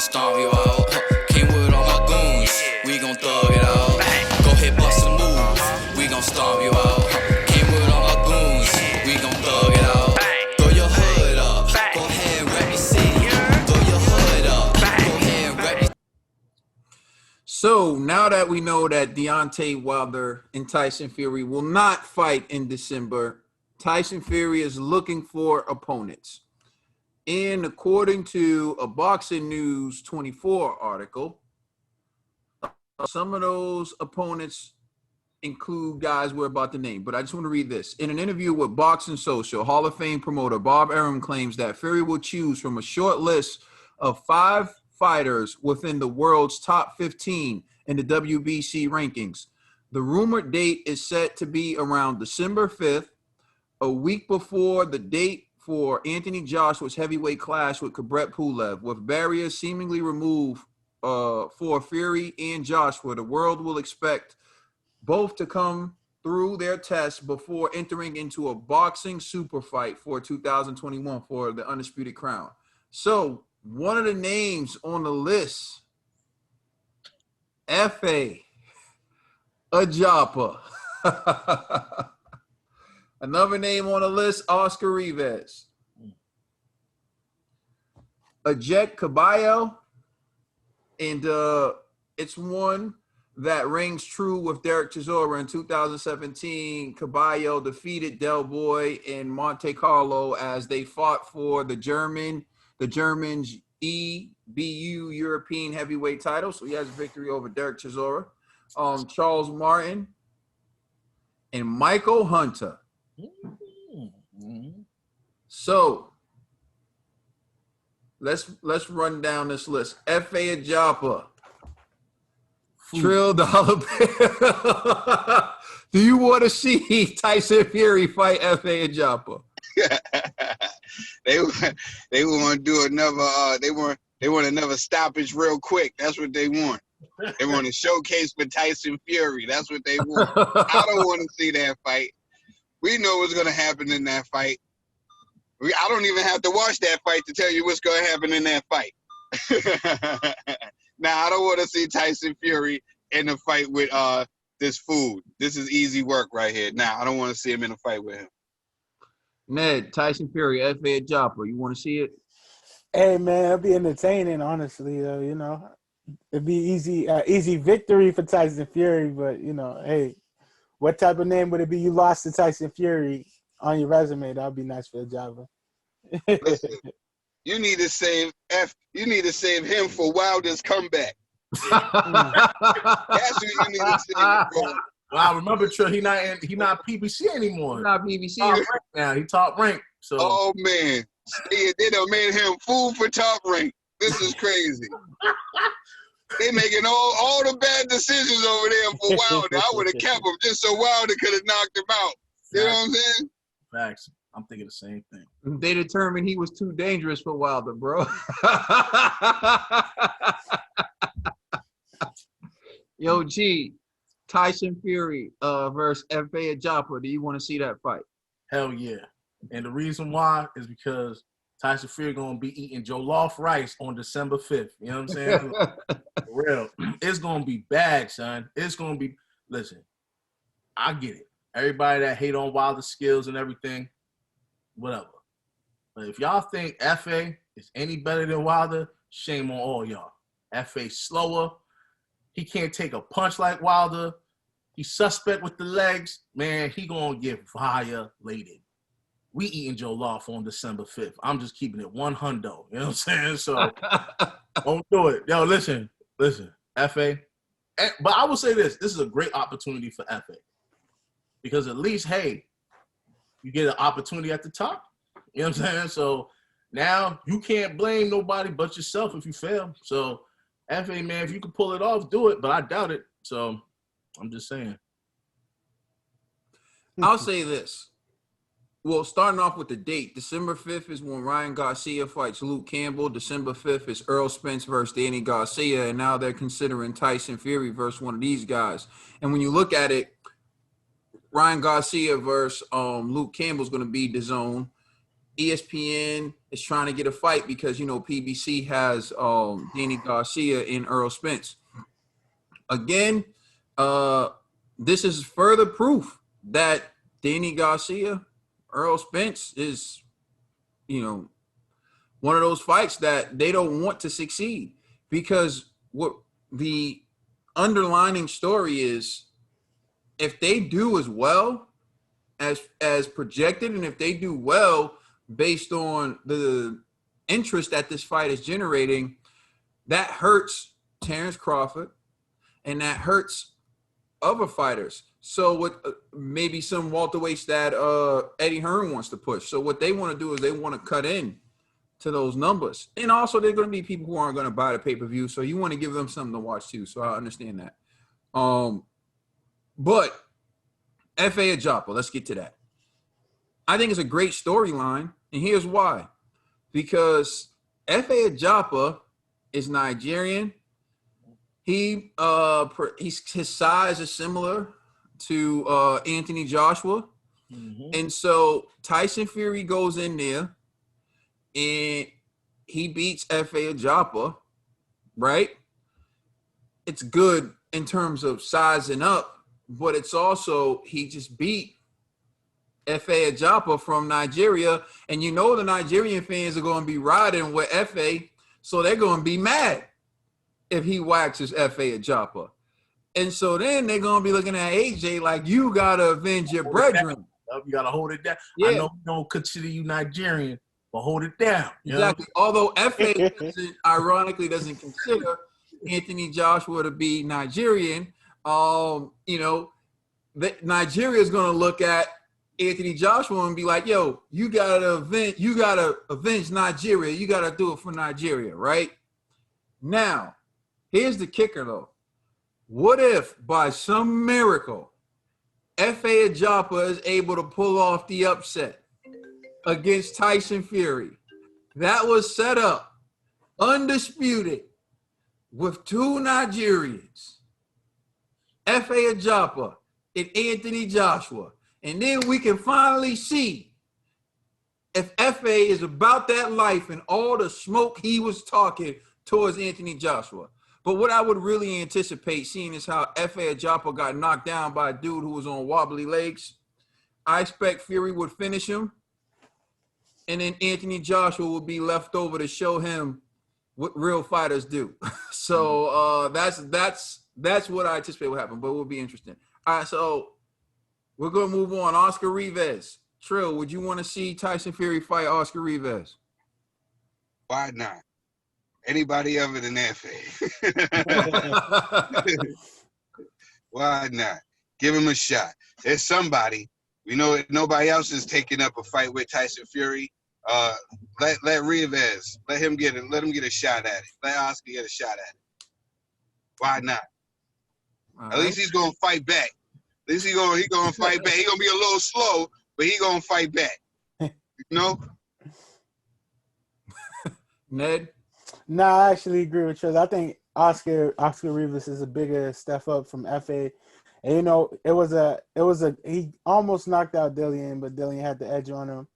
stomp you out. Came with all my goons, we gon' thug it out. Go ahead, bust a move, we gon' stomp you out. Came with all my goons, we gon' thug it out. Throw your hood up, go ahead and rep your city. Throw your hood up, go ahead and rep your. So now that we know that Deontay Wilder and Tyson Fury will not fight in December, Tyson Fury is looking for opponents. And according to a Boxing News 24 article, some of those opponents include guys we're about to name, but I just want to read this. In an interview with Boxing Social, Hall of Fame promoter Bob Arum claims that Fury will choose from a short list of 5 fighters within the world's top 15 in the WBC rankings. The rumored date is set to be around December 5th, a week before the date for Anthony Joshua's heavyweight clash with Kubrat Pulev. With barriers seemingly removed for Fury and Joshua, the world will expect both to come through their tests before entering into a boxing super fight for 2021 for the undisputed crown. So one of the names on the list, F.A. Ajapa. Another name on the list, Oscar Rivas. Ajek Caballo. And it's one that rings true with Derek Chisora in 2017. Caballo defeated Del Boy in Monte Carlo as they fought for the Germans EBU European heavyweight title. So he has a victory over Derek Chisora. Charles Martin and Michael Hunter. So let's run down this list. F.A. Ajapa, Trill Dollar Bill. Do you want to see Tyson Fury fight F.A. Ajapa? They want to do another. They want another stoppage real quick. That's what they want. They want to showcase for Tyson Fury. That's what they want. I don't want to see that fight. We know what's going to happen in that fight. I don't even have to watch that fight to tell you what's going to happen in that fight. Now, I don't want to see Tyson Fury in a fight with this fool. This is easy work right here. Now, I don't want to see him in a fight with him. Ned, Tyson Fury, F.A. Ajapa. You want to see it? Hey, man, it'll be entertaining, honestly, though, you know. It'd be easy victory for Tyson Fury, but, you know, hey, what type of name would it be? You lost to Tyson Fury on your resume. That would be nice for Ajapa. Listen, you need to save him for Wilder's comeback. That's who you need to save for. Wow, remember, Trill, he not PBC anymore. Not PBC now. He top rank. So. Oh man, they done made him food for top rank. This is crazy. They making all the bad decisions over there for Wilder. I would have kept him just so Wilder could have knocked him out. You know what I'm saying? Facts. I'm thinking the same thing. They determined he was too dangerous for Wilder, bro. Yo, G, Tyson Fury versus F.A. Ajapa. Do you want to see that fight? Hell yeah. And the reason why is because Tyson Fury going to be eating jollof rice on December 5th. You know what I'm saying? For real. It's going to be bad, son. It's going to be – listen, I get it. Everybody that hate on Wilder's skills and everything, whatever. But if y'all think F.A. is any better than Wilder, shame on all y'all. F.A. slower. He can't take a punch like Wilder. He's suspect with the legs. Man, he going to get violated. We eating jollof on December 5th. I'm just keeping it 100. You know what I'm saying? So don't do it. Yo, listen, F.A. But I will say this. This is a great opportunity for F.A. Because at least, hey, you get an opportunity at the top. You know what I'm saying? So now you can't blame nobody but yourself if you fail. So F.A., man, if you can pull it off, do it. But I doubt it. So I'm just saying. I'll say this. Well, starting off with the date, December 5th is when Ryan Garcia fights Luke Campbell. December 5th is Earl Spence versus Danny Garcia. And now they're considering Tyson Fury versus one of these guys. And when you look at it, Ryan Garcia versus Luke Campbell is going to be DAZN. ESPN is trying to get a fight because, you know, PBC has Danny Garcia and Earl Spence. Again, this is further proof that Danny Garcia, Earl Spence is, you know, one of those fights that they don't want to succeed, because what the underlining story is, if they do as well as projected, and if they do well based on the interest that this fight is generating, that hurts Terrence Crawford and that hurts other fighters. So what maybe some welterweights that Eddie Hearn wants to push. So what they want to do is they want to cut in to those numbers. And also there are going to be people who aren't going to buy the pay-per-view. So you want to give them something to watch too. So I understand that. But F.A. Ajapa, let's get to that. I think it's a great storyline. And here's why. Because F.A. Ajapa is Nigerian. His size is similar to Anthony Joshua. Mm-hmm. And so Tyson Fury goes in there and he beats F.A. Ajapa, right? It's good in terms of sizing up, but it's also he just beat F.A. Ajapa from Nigeria. And you know the Nigerian fans are going to be riding with F.A., so they're going to be mad if he waxes F.A. Ajapa. And so then they're going to be looking at AJ like, you got to avenge your brethren. You got to hold it down. Yeah. I know we don't consider you Nigerian, but hold it down. Exactly. Although F.A. ironically doesn't consider Anthony Joshua to be Nigerian, you know, Nigeria is going to look at Anthony Joshua and be like, yo, you got to avenge Nigeria. You got to do it for Nigeria, right? Now, here's the kicker, though. What if, by some miracle, F.A. Ajapa is able to pull off the upset against Tyson Fury? That was set up, undisputed, with two Nigerians, F.A. Ajapa and Anthony Joshua. And then we can finally see if F.A. is about that life and all the smoke he was talking towards Anthony Joshua. But what I would really anticipate seeing is how F.A. Ajapa got knocked down by a dude who was on wobbly legs. I expect Fury would finish him, and then Anthony Joshua would be left over to show him what real fighters do. So that's what I anticipate will happen, but it will be interesting. All right, so we're going to move on. Oscar Rivas. Trill, would you want to see Tyson Fury fight Oscar Rivas? Why not? Anybody other than F.A. Why not? Give him a shot. There's somebody. We know nobody else is taking up a fight with Tyson Fury. Let Rivas, let him get a shot at it. Let Oscar get a shot at it. Why not? At least he's gonna fight back. At least he gonna fight back. He gonna be a little slow, but he gonna fight back. You know? Ned? No, I actually agree with you. I think Oscar Rivas is a bigger step up from F.A. And, you know, he almost knocked out Dillian, but Dillian had the edge on him.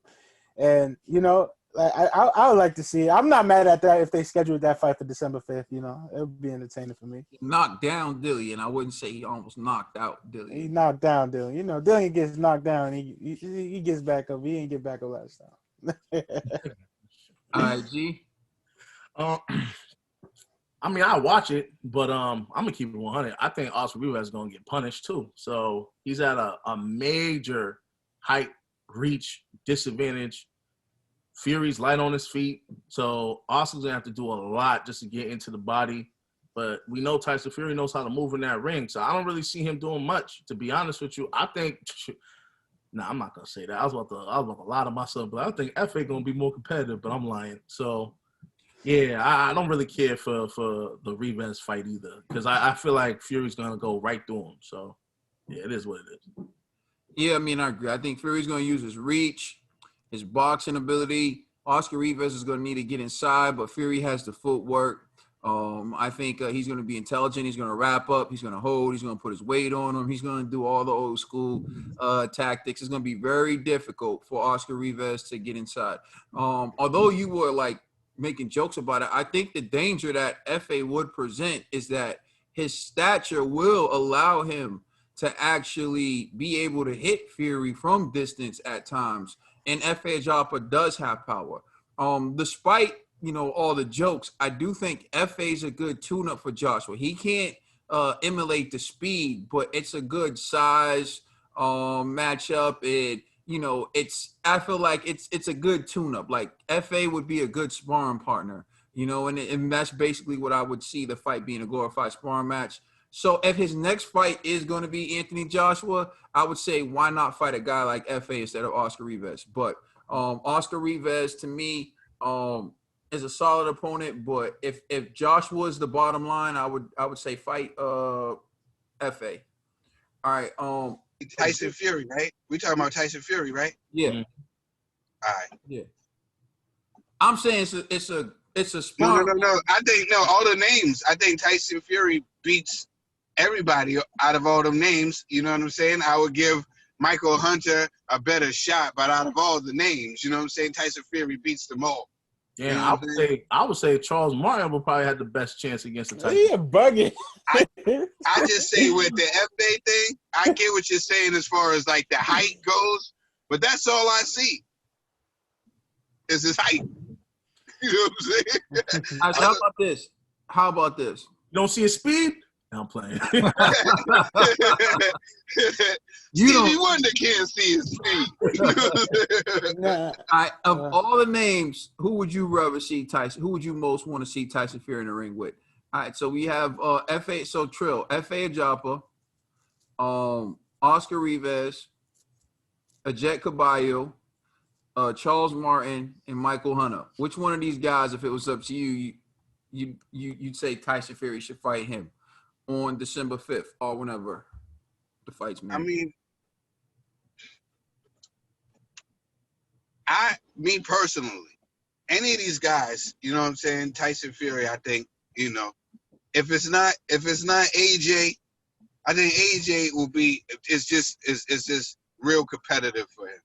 And, you know, I would like to see. I'm not mad at that if they scheduled that fight for December 5th. You know, it would be entertaining for me. Knocked down Dillian. I wouldn't say he almost knocked out Dillian. He knocked down Dillian. You know, Dillian gets knocked down. He gets back up. He didn't get back up last time. All right, G. I mean, I watch it, but I'm gonna keep it 100. I think Oscar Rivas is gonna get punished too. So he's at a major height, reach disadvantage. Fury's light on his feet, so Oscar's gonna have to do a lot just to get into the body. But we know Tyson Fury knows how to move in that ring, so I don't really see him doing much. To be honest with you, I think. I'm not gonna say that. I was about to lie to myself, but I think FA gonna be more competitive. But I'm lying. So. Yeah, I don't really care for the Rivas fight either, because I feel like Fury's going to go right through him. So, yeah, it is what it is. Yeah, I mean, I agree. I think Fury's going to use his reach, his boxing ability. Oscar Rivas is going to need to get inside, but Fury has the footwork. I think he's going to be intelligent. He's going to wrap up. He's going to hold. He's going to put his weight on him. He's going to do all the old school tactics. It's going to be very difficult for Oscar Rivas to get inside. Although you were like making jokes about it, I think the danger that FA would present is that his stature will allow him to actually be able to hit Fury from distance at times. And F.A. Joppa does have power. Despite, all the jokes, I do think F.A. is a good tune-up for Joshua. He can't emulate the speed, but it's a good size matchup. I feel like it's a good tune-up. Like, F.A. would be a good sparring partner, and that's basically what I would see the fight being, a glorified sparring match. So if his next fight is going to be Anthony Joshua, I would say why not fight a guy like F.A. instead of Oscar Rivas? But Oscar Rivas, to me, is a solid opponent. But if Joshua is the bottom line, I would say fight F.A. All right. Tyson Fury, right? We talking about Tyson Fury, right? Yeah. All right. Yeah. I'm saying it's a spot. No. All the names. I think Tyson Fury beats everybody out of all them names. You know what I'm saying? I would give Michael Hunter a better shot, but out of all the names, you know what I'm saying? Tyson Fury beats them all. Yeah, you know I would say Charles Martin will probably have the best chance against the Tyson. Yeah, bugging. I just say with the FA thing, I get what you're saying as far as like the height goes, but that's all I see is his height. You know what I'm saying? How about this? You don't see his speed? No, I'm playing. Stevie Wonder can't see his speed. All the names, who would you rather see Tyson? Who would you most want to see Tyson Fury in the ring with? All right, so we have F.A. So Trill, F.A. Joppa, Oscar Rivas, Ajet Caballo, Charles Martin, and Michael Hunter. Which one of these guys, if it was up to you'd say Tyson Fury should fight him on December 5th or whenever the fight's made? I mean, me personally, any of these guys, you know what I'm saying? Tyson Fury, I think, if it's not AJ, I think AJ will be. It's just real competitive for him.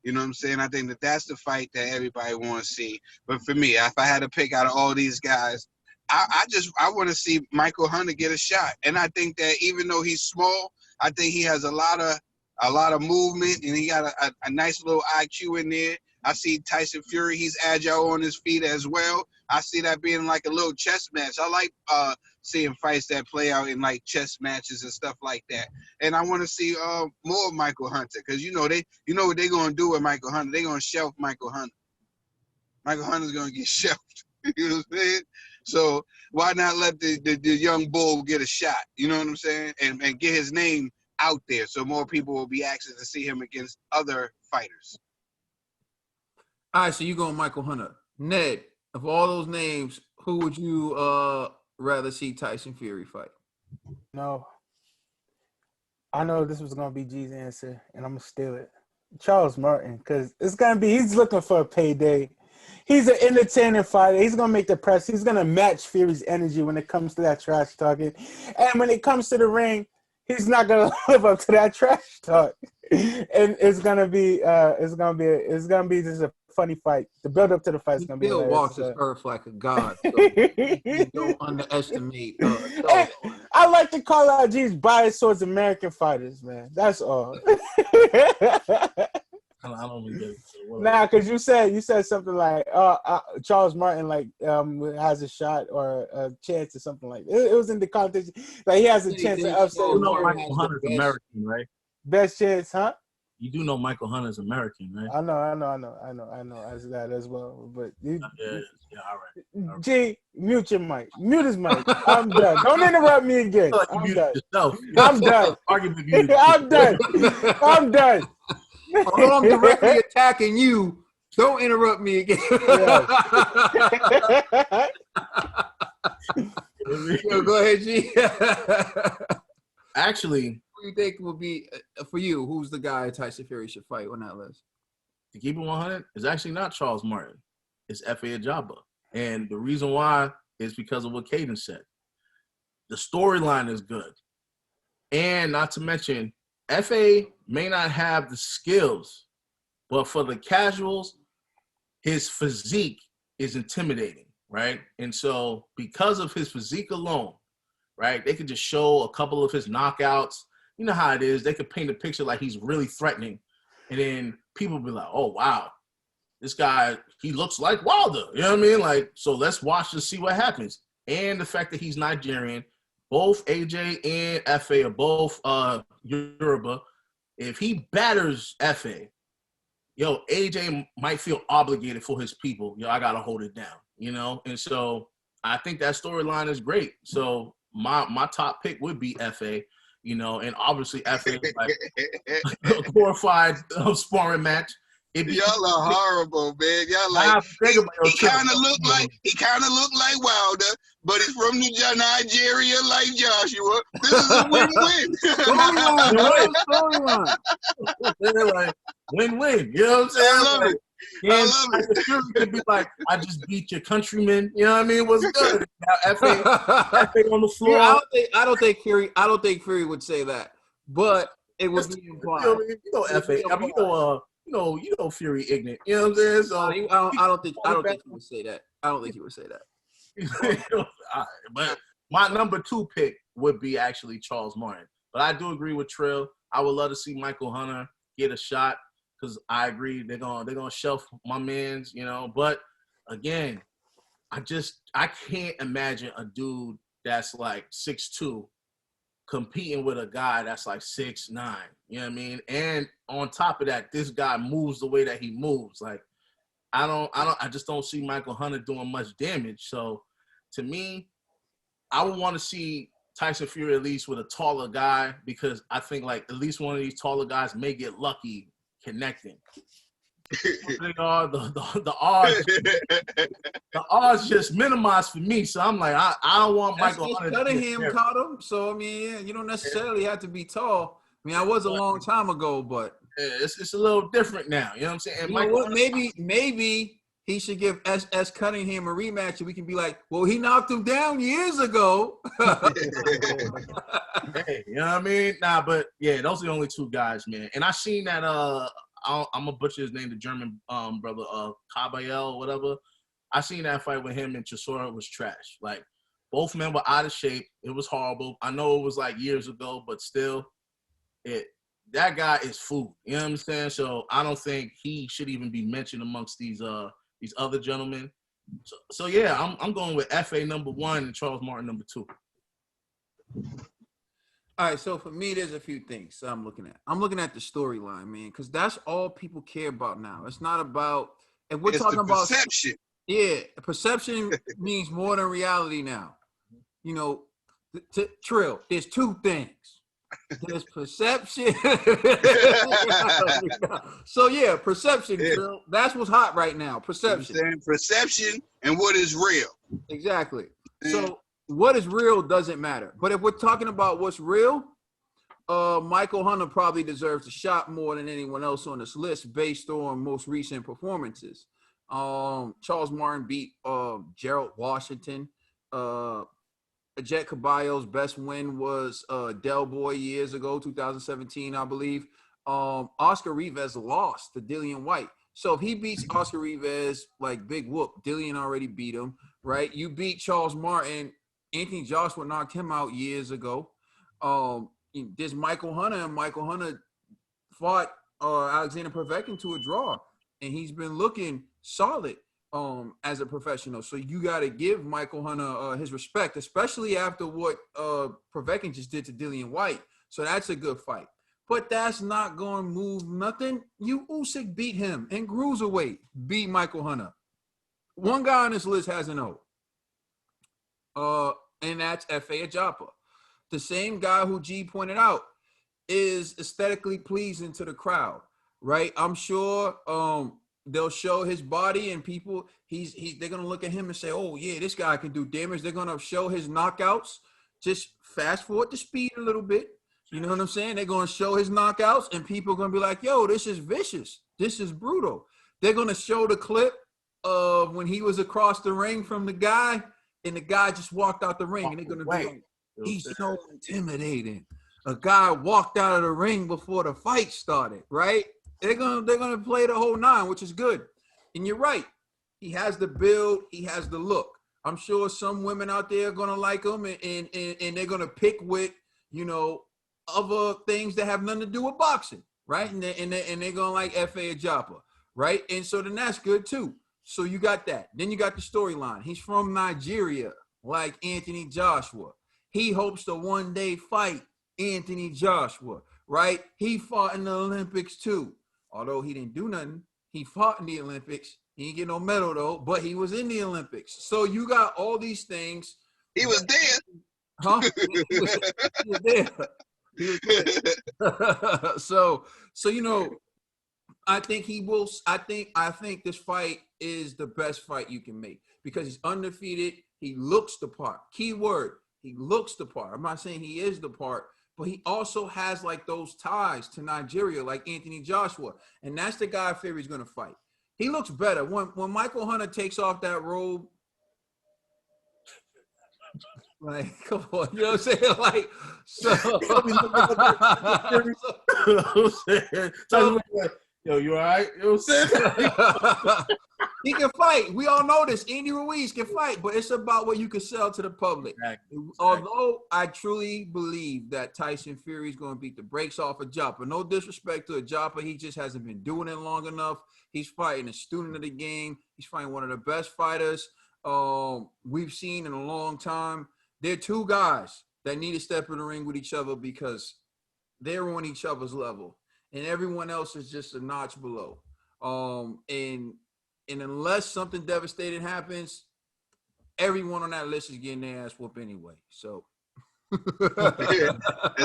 You know what I'm saying? I think that's the fight that everybody wants to see. But for me, if I had to pick out of all these guys, I want to see Michael Hunter get a shot. And I think that even though he's small, I think he has a lot of movement, and he got a nice little IQ in there. I see Tyson Fury, he's agile on his feet as well. I see that being like a little chess match. I like seeing fights that play out in like chess matches and stuff like that. And I want to see more of Michael Hunter, because what they're gonna do with Michael Hunter. They're gonna shelf Michael Hunter. Michael Hunter's gonna get shelved. You know what I'm saying? So why not let the young bull get a shot? You know what I'm saying? And get his name out there so more people will be anxious to see him against other fighters. All right, so you going Michael Hunter. Ned, of all those names, who would you rather see Tyson Fury fight? No. I know this was going to be G's answer, and I'm going to steal it. Charles Martin, because he's looking for a payday. He's an entertaining fighter. He's going to make the press. He's going to match Fury's energy when it comes to that trash talking. And when it comes to the ring, he's not going to live up to that trash talk. And it's going to be just a funny fight. The build up to the fight is going to be Bill hilarious. walks his earth like a god. So don't underestimate. I like to call out G's bias towards American fighters, man. That's all. I don't really get it. Nah, because you said something like Charles Martin has a shot or a chance or something like that. It was in the context like he has a chance to upset. You know Michael Hunter's American, right? Best chance, huh? You do know Michael Hunter's American, right? I know as that as well. But yeah, all right. G, mute your mic. Mute his mic. I'm done. Don't interrupt me again. I'm done. I'm done. I'm done. I'm done. Although I'm directly attacking you, don't interrupt me again. Yo, go ahead, G. Actually, who do you think will be for you? Who's the guy Tyson Fury should fight on that list? To keep it 100, it's actually not Charles Martin. It's F.A. Joppa. And the reason why is because of what Caden said. The storyline is good. And not to mention, FA may not have the skills, but for the casuals, his physique is intimidating, right? And so because of his physique alone, right, they could just show a couple of his knockouts. You know how it is. They could paint a picture like he's really threatening. And then people be like, oh, wow, this guy, he looks like Wilder. You know what I mean? Like, so let's watch to see what happens. And the fact that he's Nigerian, both AJ and FA are both Yoruba. If he batters FA, yo, AJ might feel obligated for his people. Yo, I got to hold it down, you know? And so I think that storyline is great. So my top pick would be FA, you know, and obviously FA is like a glorified sparring match. Y'all are horrible, man. Y'all like he kind of look like Wilder, but he's from Nigeria like Joshua. This is a win-win. They're like win-win. You know what I'm saying? I love it. I love it. Fury could be like, I just beat your countrymen. You know what I mean? What's good? Now, FA on the floor. I don't think Fury would say that, but it would be implied. You know, FA. I mean, you know, Fury ignorant. You know what I'm saying? So I don't think he would say that. I don't think he would say that. But my number 2 pick would be actually Charles Martin. But I do agree with Trill. I would love to see Michael Hunter get a shot because I agree they're gonna shelf my man's, you know. But again, I can't imagine a dude that's like 6'2" competing with a guy that's like 6'9", you know what I mean? And on top of that, this guy moves the way that he moves. Like, I just don't see Michael Hunter doing much damage. So to me, I would want to see Tyson Fury at least with a taller guy because I think like at least one of these taller guys may get lucky connecting. The odds just minimized for me. So I'm like, I don't want Michael Hunter. Cunningham caught him. So I mean, yeah, you don't necessarily have to be tall. I mean, I was a long time ago, but it's a little different now. You know what I'm saying? And you know what? Maybe he should give S. Cunningham a rematch, and we can be like, well, he knocked him down years ago. Hey, you know what I mean? Nah, but yeah, those are the only 2 guys, man. And I seen that I'm gonna butcher his name, the German brother, Campbell or whatever. I seen that fight with him and Chisora was trash. Like, both men were out of shape. It was horrible. I know it was like years ago, but still, that guy is food. You know what I'm saying? So I don't think he should even be mentioned amongst these other gentlemen. So yeah, I'm going with FA number 1 and Charles Martin number 2. All right, so for me, there's a few things I'm looking at. I'm looking at the storyline, man, because that's all people care about now. It's not about, if we're talking about perception. Yeah, perception means more than reality now. You know, Trill, there's 2 things. There's perception. So yeah, perception, Trill. That's what's hot right now. Perception. Perception and what is real. Exactly. So what is real doesn't matter. But if we're talking about what's real, Michael Hunter probably deserves a shot more than anyone else on this list based on most recent performances. Charles Martin beat Gerald Washington. Jet Caballo's best win was Del Boy years ago, 2017, I believe. Oscar Rivas lost to Dillian White. So if he beats Oscar Rivas, like big whoop, Dillian already beat him, right? You beat Charles Martin. Anthony Joshua knocked him out years ago. There's Michael Hunter, and Michael Hunter fought Alexander Povetkin to a draw, and he's been looking solid as a professional. So you got to give Michael Hunter his respect, especially after what Povetkin just did to Dillian White. So that's a good fight. But that's not going to move nothing. Usyk beat him, and Cruiserweight beat Michael Hunter. One guy on this list has an O. And that's F.A. Ajapa. The same guy who G pointed out is aesthetically pleasing to the crowd, right? I'm sure they'll show his body and people, they're going to look at him and say, oh, yeah, this guy can do damage. They're going to show his knockouts. Just fast forward the speed a little bit. You know what I'm saying? They're going to show his knockouts and people are going to be like, yo, this is vicious. This is brutal. They're going to show the clip of when he was across the ring from the guy and the guy just walked out the ring, and they're gonna be like, he's so intimidating. A guy walked out of the ring before the fight started, right? They're gonna play the whole nine, which is good. And you're right. He has the build, he has the look. I'm sure some women out there are gonna like him, and they're gonna pick with, you know, other things that have nothing to do with boxing, right? And they're gonna like F.A. Ajapa, right? And so then that's good too. So you got that. Then you got the storyline. He's from Nigeria, like Anthony Joshua. He hopes to one day fight Anthony Joshua, right? He fought in the Olympics too. Although he didn't do nothing, he fought in the Olympics. He didn't get no medal though, but he was in the Olympics. So you got all these things. He was there. Huh? He was there. He was there. So you know, I think he will. I think this fight is the best fight you can make because he's undefeated. He looks the part. Key word: he looks the part. I'm not saying he is the part, but he also has like those ties to Nigeria, like Anthony Joshua, and that's the guy Fury's gonna fight. He looks better when Michael Hunter takes off that robe. Like, come on, you know what I'm saying? Like, so yo, you all right? You know what I'm saying? He can fight. We all know this. Andy Ruiz can fight, but it's about what you can sell to the public. Exactly. Although I truly believe that Tyson Fury is going to beat the brakes off of Joppa. No disrespect to Joppa. He just hasn't been doing it long enough. He's fighting a student of the game. He's fighting one of the best fighters we've seen in a long time. They're two guys that need to step in the ring with each other because they're on each other's level. And everyone else is just a notch below. And unless something devastating happens, everyone on that list is getting their ass whooped anyway. So it's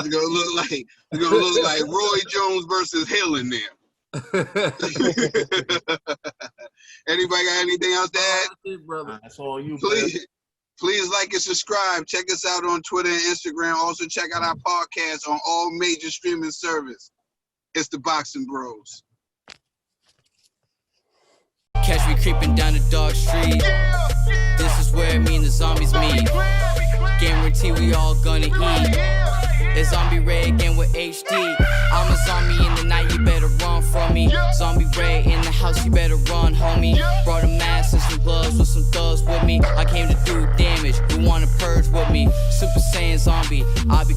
gonna look like Roy Jones versus Hill in there. Anybody got anything else to add? Brother. That's all you. Please like and subscribe. Check us out on Twitter and Instagram. Also check out our podcast on all major streaming services. It's the Boxing Bros. Catch me creeping down the dark street. This is where me and the zombies meet. Guarantee we all gonna eat. It's Zombie Ray again with HD. I'm a zombie in the night, you better run from me. Zombie Ray in the house, you better run, homie. Brought a mask and some gloves with some thugs with me. I came to do damage, you wanna purge with me. Super Saiyan zombie, I'll be